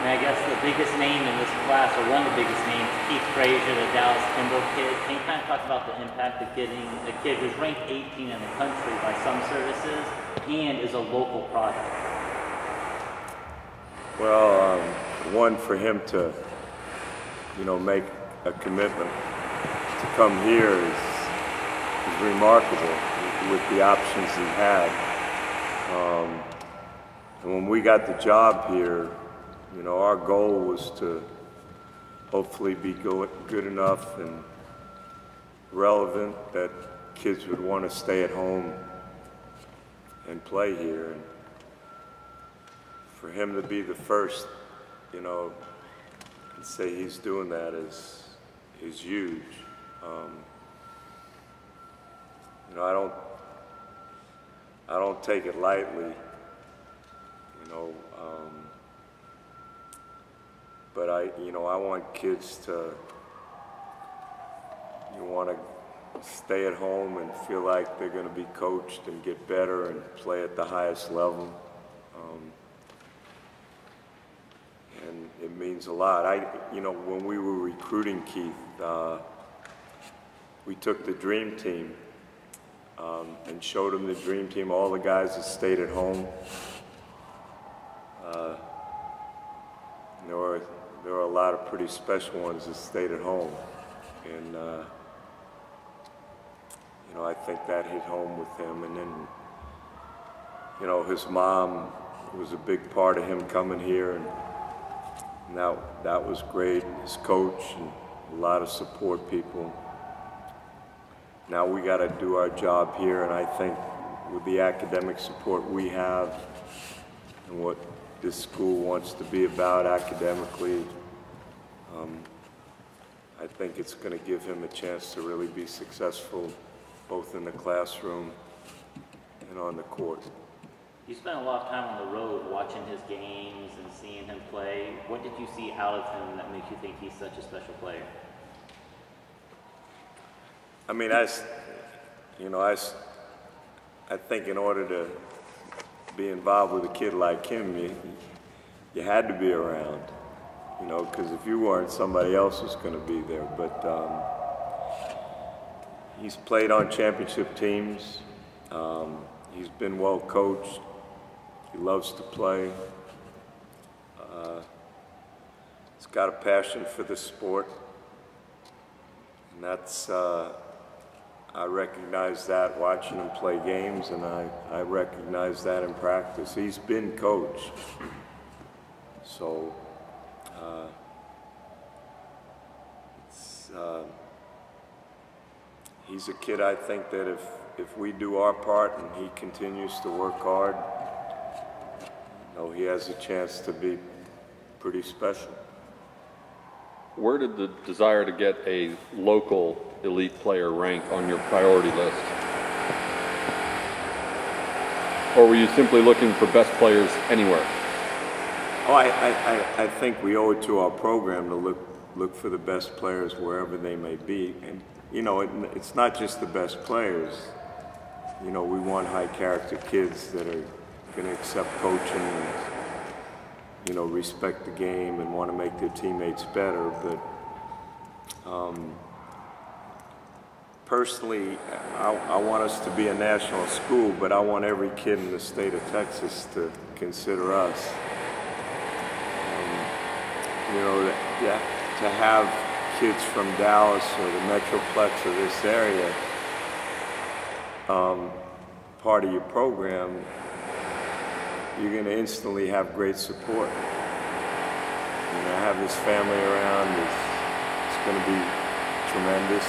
And I guess the biggest name in this class, or one of the biggest names, Keith Frazier, the Dallas Kimball kid. Can you kind of talk about the impact of getting a kid who's ranked 18 in the country by some services and is a local product? Well, one, for him to, make a commitment to come here is remarkable with the options he had. And when we got the job here, our goal was to hopefully be good enough and relevant that kids would want to stay at home and play here. And for him to be the first, and say he's doing that is huge. I don't take it lightly, but I want kids to want to stay at home and feel like they're going to be coached and get better and play at the highest level. And it means a lot. When we were recruiting Keith, we took the dream team and showed him the dream team, all the guys that stayed at home. There were a lot of pretty special ones that stayed at home. And, I think that hit home with him. And then, his mom was a big part of him coming here. And that was great. His coach and a lot of support people. Now we got to do our job here, and I think with the academic support we have and what this school wants to be about academically, I think it's going to give him a chance to really be successful both in the classroom and on the court. You spent a lot of time on the road watching his games and seeing him play. What did you see out of him that makes you think he's such a special player? I mean, I think in order to be involved with a kid like him, you had to be around, because if you weren't, somebody else was going to be there. But he's played on championship teams. He's been well coached. He loves to play. He's got a passion for the sport, and that's. I recognize that watching him play games, and I recognize that in practice. He's been coached. So he's a kid, I think, that if we do our part and he continues to work hard, he has a chance to be pretty special. Where did the desire to get a local elite player rank on your priority list? Or were you simply looking for best players anywhere? Oh, I think we owe it to our program to look for the best players wherever they may be. And, it's not just the best players. We want high-character kids that are going to accept coaching and, respect the game and want to make their teammates better. But personally, I want us to be a national school, but I want every kid in the state of Texas to consider us. To have kids from Dallas or the Metroplex or this area part of your program, you're going to instantly have great support. Have his family around, it's going to be tremendous.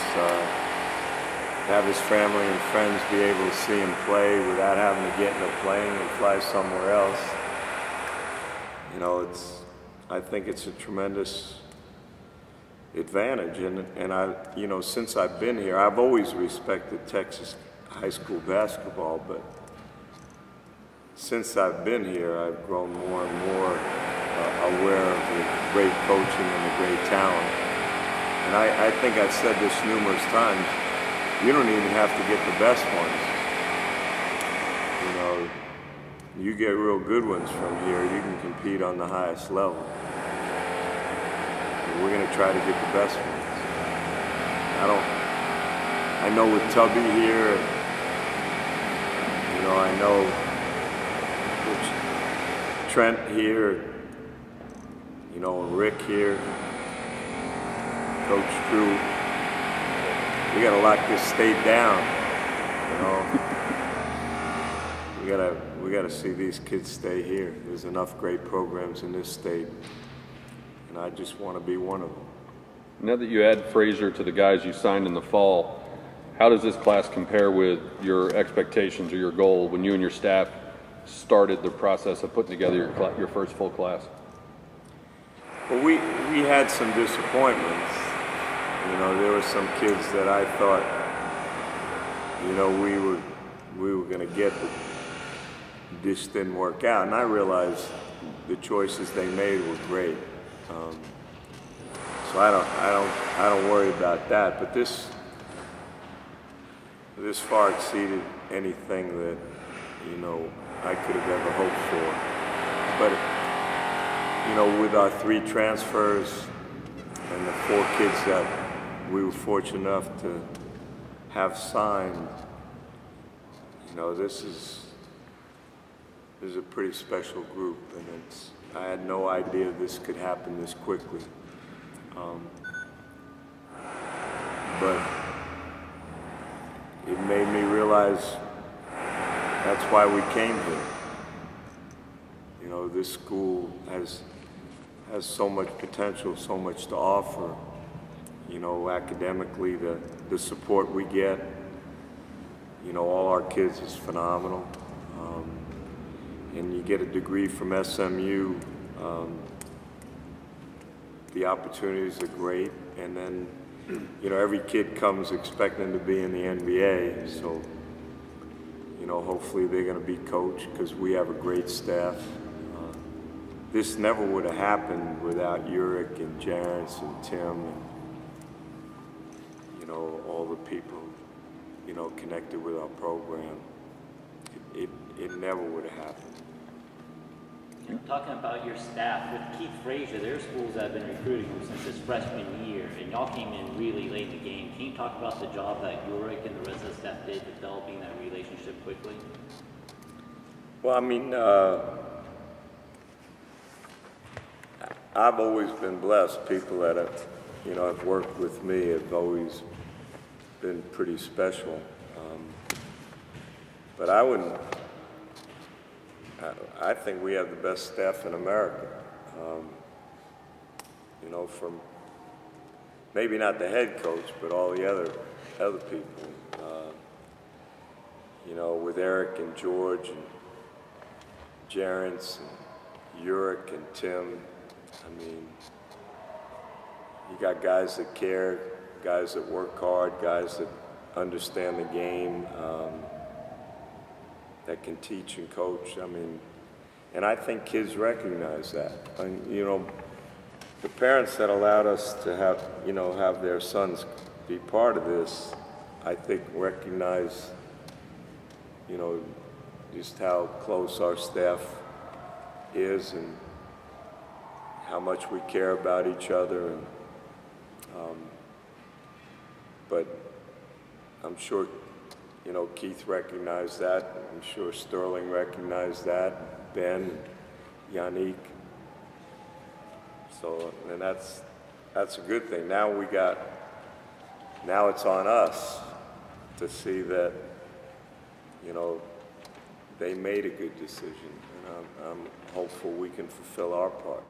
Have his family and friends be able to see him play without having to get in a plane and fly somewhere else. I think it's a tremendous advantage. And I, since I've been here, I've always respected Texas high school basketball, but since I've been here, I've grown more and more aware of the great coaching and the great talent. And I think I've said this numerous times, you don't even have to get the best ones. You get real good ones from here, you can compete on the highest level. we're going to try to get the best ones. I know with Tubby here, you know, I know with Trent here, you know, and Rick here, Coach Drew, we got to lock this state down, you know. We gotta see these kids stay here. There's enough great programs in this state, and I just want to be one of them. Now that you add Frazier to the guys you signed in the fall, how does this class compare with your expectations or your goal when you and your staff started the process of putting together your first full class? Well, we had some disappointments. You know, there were some kids that I thought, you know, we were going to get, but this didn't work out. And I realized the choices they made were great. So I don't worry about that. But this far exceeded anything that, you know, I could have ever hoped for. But, you know, with our 3 transfers and the 4 kids that we were fortunate enough to have signed, you know, this is a pretty special group, and I had no idea this could happen this quickly. But it made me realize that's why we came here. You know, this school has so much potential, so much to offer. You know, academically, the support we get, you know, all our kids is phenomenal. And you get a degree from SMU, the opportunities are great. And then, you know, every kid comes expecting to be in the NBA. So, you know, hopefully they're going to be coached because we have a great staff. This never would have happened without Uric and Jarence and Tim and, you know, all the people, you know, connected with our program. It never would have happened. Talking about your staff, with Keith Frazier, there are schools that have been recruiting him since his freshman year, and y'all came in really late in the game. Can you talk about the job that Uric and the rest of the staff did developing that relationship quickly? Well, I mean, I've always been blessed. People that have, you know, have worked with me have always been pretty special. But I think we have the best staff in America. You know, from maybe not the head coach, but all the other people. You know, with Eric and George and Jarence and Uric and Tim. I mean, you got guys that care, guys that work hard, guys that understand the game, that can teach and coach. I mean, and I think kids recognize that. And, you know, the parents that allowed us to have, you know, have their sons be part of this, I think recognize, you know, just how close our staff is and how much we care about each other. And, but I'm sure, you know, Keith recognized that. I'm sure Sterling recognized that. Ben, Yannick. So, and that's a good thing. Now it's on us to see that, you know, they made a good decision. And I'm hopeful we can fulfill our part.